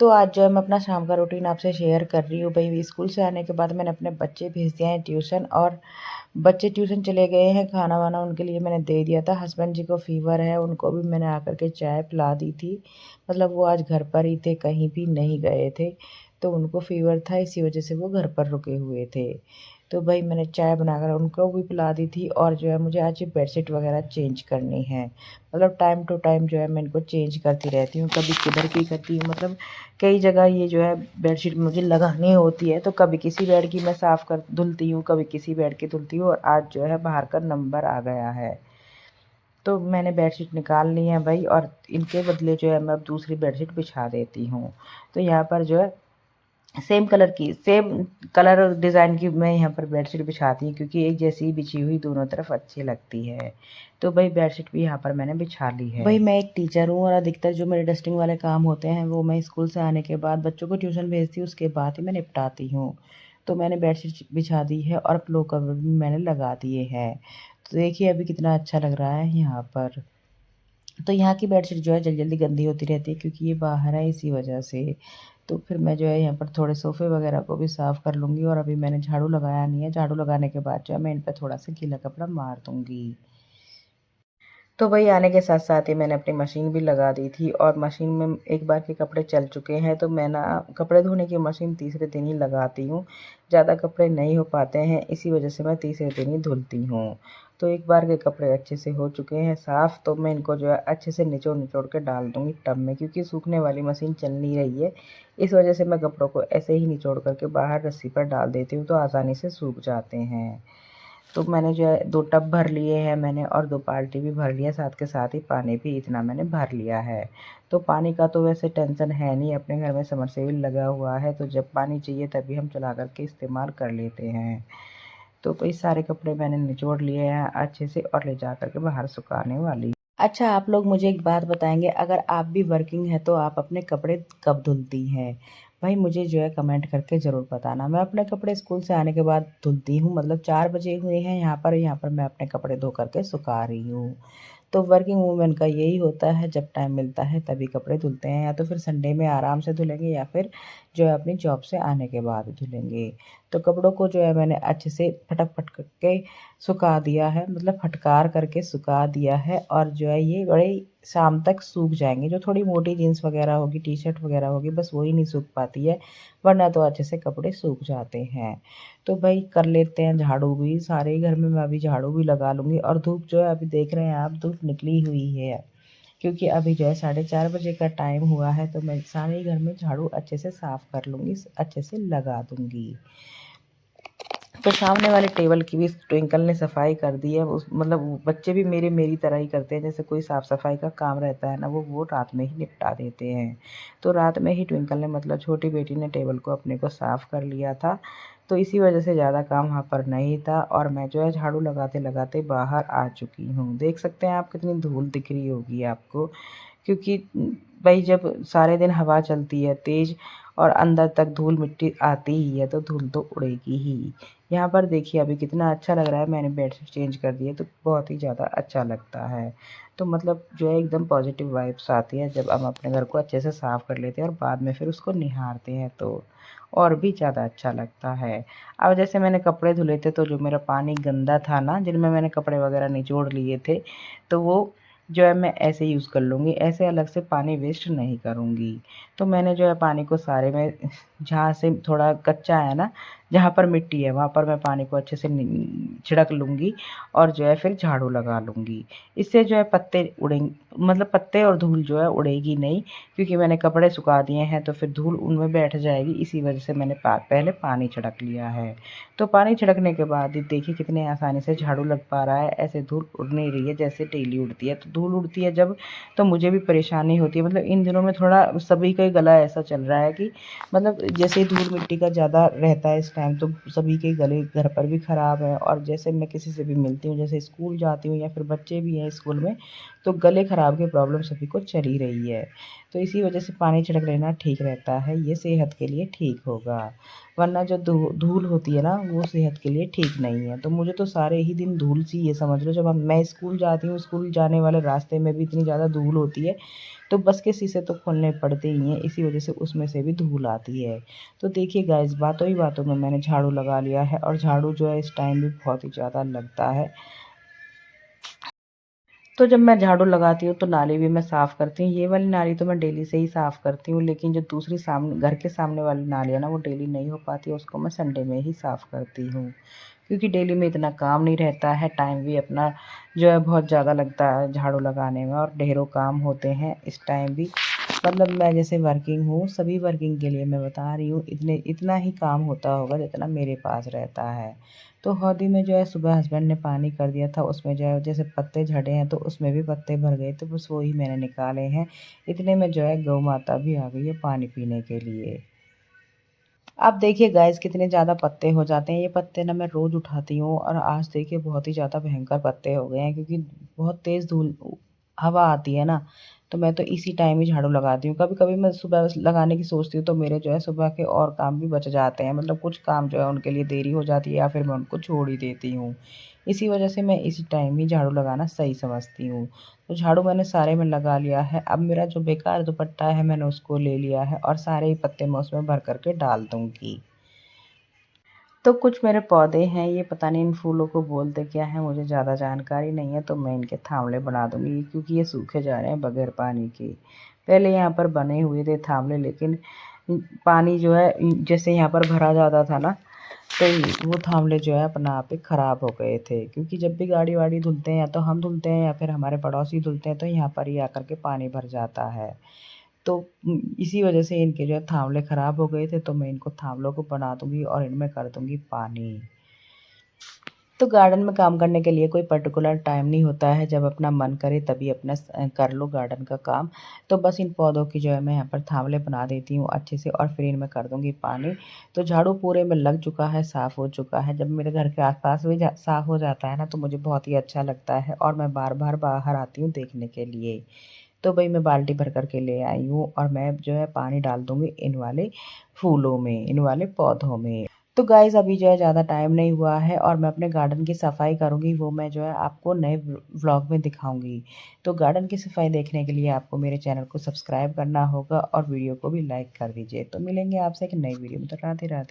तो आज जो है मैं अपना शाम का रूटीन आपसे शेयर कर रही हूँ। भई स्कूल से आने के बाद मैंने अपने बच्चे भेज दिए हैं ट्यूशन, और बच्चे ट्यूशन चले गए हैं। खाना-वाना उनके लिए मैंने दे दिया था। हस्बैंड जी को फ़ीवर है, उनको भी मैंने आकर के चाय पिला दी थी। मतलब वो आज घर पर ही थे, कहीं भी नहीं गए थे। तो उनको फ़ीवर था, इसी वज़ह से वो घर पर रुके हुए थे। तो भई मैंने चाय बनाकर उनको भी पिला दी थी, और जो है मुझे आज ये बेडशीट वग़ैरह चेंज करनी है। मतलब टाइम टू टाइम जो है मैं इनको चेंज करती रहती हूँ। कभी किधर की करती हूँ, मतलब कई जगह ये जो है बेडशीट मुझे लगानी होती है, तो कभी किसी बेड की मैं साफ़ कर धुलती हूँ, कभी किसी बेड की धुलती हूँ, और आज जो है बाहर का नंबर आ गया है। तो मैंने बेडशीट निकाल ली है भई, और इनके बदले जो है मैं अब दूसरी बेडशीट बिछा देती हूँ। तो यहाँ पर जो है सेम कलर और डिज़ाइन की मैं यहाँ पर बेडशीट बिछाती हूँ, क्योंकि एक जैसी ही बिछी हुई दोनों तरफ अच्छी लगती है। तो भई बेडशीट भी यहाँ पर मैंने बिछा ली है। भई मैं एक टीचर हूँ, और अधिकतर जो मेरे डस्टिंग वाले काम होते हैं वो मैं स्कूल से आने के बाद, बच्चों को ट्यूशन भेजती हूँ उसके बाद ही मैं निपटाती हूँ। तो मैंने बेडशीट बिछा दी है, और पिलो कवर भी मैंने लगा दिए हैं। तो देखिए अभी कितना अच्छा लग रहा है यहाँ पर। तो यहाँ की बेडशीट जो है जल्दी-जल्दी गंदी होती रहती है, क्योंकि ये बाहर है इसी वजह से। तो फिर मैं जो है यहाँ पर थोड़े सोफ़े वगैरह को भी साफ़ कर लूँगी, और अभी मैंने झाड़ू लगाया नहीं है। झाड़ू लगाने के बाद जो है मैं इन पे थोड़ा-सा गीला कपड़ा मार दूँगी। तो वही आने के साथ-साथ ही मैंने अपनी मशीन भी लगा दी थी, और मशीन में एक बार के कपड़े चल चुके हैं, तो मैं ना कपड़े धोने की मशीन तीसरे दिन ही लगाती हूँ। ज़्यादा कपड़े नहीं हो पाते हैं, इसी वजह से मैं तीसरे दिन ही धुलती हूँ। तो एक बार के कपड़े अच्छे से हो चुके हैं साफ़, तो मैं इनको जो है अच्छे से निचोड़-निचोड़ के डाल दूँगी टब में, क्योंकि सूखने वाली मशीन चल नहीं रही है। इस वजह से मैं कपड़ों को ऐसे ही निचोड़ कर के बाहर रस्सी पर डाल देती हूँ, तो आसानी से सूख जाते हैं। तो मैंने जो है 2 टब भर लिए हैं मैंने, और 2 बाल्टी भी भर लिया, साथ के साथ ही पानी भी इतना मैंने भर लिया है। तो पानी का तो वैसे टेंशन है नहीं, अपने घर में समरसेबल लगा हुआ है, तो जब पानी चाहिए तभी हम चला कर के इस्तेमाल कर लेते हैं। तो कई सारे कपड़े मैंने निचोड़ लिए हैं अच्छे से, और ले जा कर के बाहर सुखाने वाली। अच्छा, आप लोग मुझे एक बात बताएँगे, अगर आप भी वर्किंग हैं तो आप अपने कपड़े कब धुलती हैं? भाई मुझे जो है कमेंट करके ज़रूर बताना। मैं अपने कपड़े स्कूल से आने के बाद धुलती हूँ, मतलब 4 बजे हुए हैं यहाँ पर मैं अपने कपड़े धो कर के सुखा रही हूँ। तो वर्किंग वूमेन का यही होता है, जब टाइम मिलता है तभी कपड़े धुलते हैं, या तो फिर संडे में आराम से धुलेंगे, या फिर जो है अपनी जॉब से आने के बाद धुलेंगे। तो कपड़ों को जो है मैंने अच्छे से फटक-फटक के सुखा दिया है, मतलब फटकार करके सुखा दिया है, और जो है ये बड़े शाम तक सूख जाएँगे। जो थोड़ी मोटी जीन्स वग़ैरह होगी, टी-शर्ट वग़ैरह होगी, बस वही नहीं सूख पाती है, वरना तो अच्छे से कपड़े सूख जाते हैं। तो भई कर लेते हैं झाड़ू भी, सारे ही घर में मैं अभी झाड़ू भी लगा लूँगी, और धूप जो है अभी देख रहे हैं आप, धूप निकली हुई है। क्योंकि अभी जो है 4:30 बजे का टाइम हुआ है, तो मैं सारे ही घर में झाड़ू अच्छे से साफ़ कर लूँगी, अच्छे से लगा दूँगी। तो सामने वाले टेबल की भी ट्विंकल ने सफाई कर दी है। उस मतलब वो बच्चे भी मेरी तरह ही करते हैं, जैसे कोई साफ-सफाई का काम रहता है ना, वो रात में ही निपटा देते हैं। तो रात में ही ट्विंकल ने, मतलब छोटी बेटी ने, टेबल को अपने को साफ़ कर लिया था। तो इसी वजह से ज़्यादा काम वहाँ पर नहीं था, और मैं जो है झाड़ू लगाते-लगाते बाहर आ चुकी हूँ। देख सकते हैं आप कितनी धूल दिख रही होगी आपको, क्योंकि भई जब सारे दिन हवा चलती है तेज़, और अंदर तक धूल मिट्टी आती ही है, तो धूल तो उड़ेगी ही। यहाँ पर देखिए अभी कितना अच्छा लग रहा है, मैंने बेडशीट चेंज कर दी है, तो बहुत ही ज़्यादा अच्छा लगता है। तो मतलब जो है एकदम पॉज़िटिव वाइब्स आती है जब हम अपने घर को अच्छे से साफ़ कर लेते हैं, और बाद में फिर उसको निहारते हैं, तो और भी ज़्यादा अच्छा लगता है। अब जैसे मैंने कपड़े धुले थे, तो जो मेरा पानी गंदा था ना, जिनमें मैंने कपड़े वग़ैरह निचोड़ लिए थे, तो वो जो है मैं ऐसे यूज़ कर लूँगी, ऐसे अलग से पानी वेस्ट नहीं करूँगी। तो मैंने जो है पानी को सारे में, जहाँ से थोड़ा कच्चा है ना, जहाँ पर मिट्टी है, वहाँ पर मैं पानी को अच्छे से छिड़क लूँगी, और जो है फिर झाड़ू लगा लूँगी। इससे जो है पत्ते उड़ेंगे, मतलब पत्ते और धूल जो है उड़ेगी नहीं, क्योंकि मैंने कपड़े सुखा दिए हैं, तो फिर धूल उनमें बैठ जाएगी, इसी वजह से मैंने पहले पानी छिड़क लिया है। तो पानी छिड़कने के बाद ही देखिए कितने आसानी से झाड़ू लग पा रहा है, ऐसे धूल उड़ नहीं रही है जैसे डेली उड़ती है। तो धूल उड़ती है जब, तो मुझे भी परेशानी होती है, मतलब इन दिनों में थोड़ा सभी का ही गला ऐसा चल रहा है कि, मतलब जैसे ही धूल मिट्टी का ज़्यादा रहता है इस टाइम, तो सभी के गले घर पर भी ख़राब है, और जैसे मैं किसी से भी मिलती हूँ, जैसे स्कूल जाती हूँ, या फिर बच्चे भी हैं स्कूल में, तो गले ख़राब की प्रॉब्लम सभी को चल ही रही है। तो इसी वजह से पानी छिड़क लेना ठीक रहता है, ये सेहत के लिए ठीक होगा, वरना जो धूल होती है ना, वो सेहत के लिए ठीक नहीं है। तो मुझे तो सारे ही दिन धूल सी, ये समझ लो, जब मैं स्कूल जाती हूँ, स्कूल जाने वाले रास्ते में भी इतनी ज़्यादा धूल होती है, तो बस के शीशे तो खोलने पड़ते ही हैं, इसी वजह से उसमें से भी धूल आती है। तो देखिए गाइस, बातों ही बातों में मैंने झाड़ू लगा लिया है और झाड़ू जो है इस टाइम भी बहुत ही ज़्यादा लगता है। तो जब मैं झाड़ू लगाती हूँ तो नाली भी मैं साफ़ करती हूँ। ये वाली नाली तो मैं डेली से ही साफ़ करती हूँ, लेकिन जो दूसरी सामने घर के सामने वाली नाली है ना, वो डेली नहीं हो पाती है, उसको मैं संडे में ही साफ़ करती हूँ। क्योंकि डेली में इतना काम नहीं रहता है, टाइम भी अपना जो है बहुत ज़्यादा लगता है झाड़ू लगाने में और ढेरों काम होते हैं इस टाइम भी। मतलब मैं जैसे वर्किंग हूँ, सभी वर्किंग के लिए मैं बता रही हूँ, इतना ही काम होता होगा जितना मेरे पास रहता है। तो हौदी में जो है सुबह हस्बैंड ने पानी कर दिया था, उसमें जो है जैसे पत्ते झड़े हैं तो उसमें भी पत्ते भर गए, तो बस वही मैंने निकाले हैं। इतने में जो है गौ माता भी आ गई है पानी पीने के लिए। अब देखिए गाइस, कितने ज़्यादा पत्ते हो जाते हैं। ये पत्ते ना मैं रोज़ उठाती हूँ और आज देखिए बहुत ही ज़्यादा भयंकर पत्ते हो गए हैं, क्योंकि बहुत तेज़ धूल हवा आती है ना, तो मैं तो इसी टाइम ही झाड़ू लगाती हूँ। कभी-कभी मैं सुबह बस लगाने की सोचती हूँ तो मेरे जो है सुबह के और काम भी बच जाते हैं। मतलब कुछ काम जो है उनके लिए देरी हो जाती है या फिर मैं उनको छोड़ ही देती हूँ। इसी वजह से मैं इसी टाइम ही झाड़ू लगाना सही समझती हूँ। तो झाड़ू मैंने सारे में लगा लिया है। अब मेरा जो बेकार दुपट्टा है मैंने उसको ले लिया है और सारे ही पत्ते मैं उसमें भर कर के डाल दूँगी। तो कुछ मेरे पौधे हैं, ये पता नहीं इन फूलों को बोलते क्या हैं, मुझे ज़्यादा जानकारी नहीं है, तो मैं इनके थामले बना दूँगी क्योंकि ये सूखे जा रहे हैं बगैर पानी के। पहले यहाँ पर बने हुए थे थामले, लेकिन पानी जो है जैसे यहाँ पर भरा जाता था ना, तो वो थामले जो है अपने आप ही ख़राब हो गए थे, क्योंकि जब भी गाड़ी-वाड़ी धुलते हैं या तो हम धुलते हैं या फिर हमारे पड़ोसी धुलते हैं, तो यहाँ पर ही आकर के पानी भर जाता है। तो इसी वजह से इनके जो है थावले ख़राब हो गए थे, तो मैं इनको थावलों को बना दूँगी और इनमें कर दूँगी पानी। तो गार्डन में काम करने के लिए कोई पर्टिकुलर टाइम नहीं होता है, जब अपना मन करे तभी अपना कर लो गार्डन का काम। तो बस इन पौधों की जो है मैं यहाँ पर थावले बना देती हूँ अच्छे से और फिर इनमें कर दूँगी पानी। तो झाड़ू पूरे में लग चुका है, साफ़ हो चुका है। जब मेरे घर के आस-पास भी साफ़ हो जाता है ना, तो मुझे बहुत ही अच्छा लगता है और मैं बार-बार बाहर आती हूँ देखने के लिए। तो भई मैं बाल्टी भर कर के ले आई हूँ और मैं जो है पानी डाल दूँगी इन वाले फूलों में, इन वाले पौधों में। तो गाइज़ अभी जो है ज़्यादा टाइम नहीं हुआ है और मैं अपने गार्डन की सफाई करूँगी, वो मैं जो है आपको नए व्लॉग में दिखाऊँगी। तो गार्डन की सफाई देखने के लिए आपको मेरे चैनल को सब्सक्राइब करना होगा और वीडियो को भी लाइक कर दीजिए। तो मिलेंगे आपसे एक नई वीडियो में, तो राधे राधे।